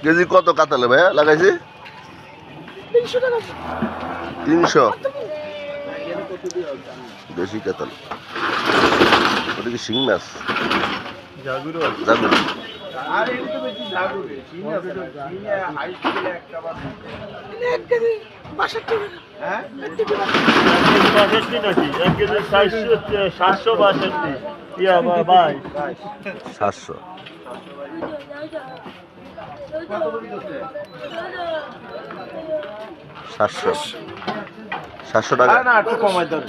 KG কত কাতালে ভাইয়া লাগাইছি? 300 দেশি কাতাল। ওটা কি শিং মাছ? জাগুর। সাতশো 700 টাকা। না একটু কমাই দেন।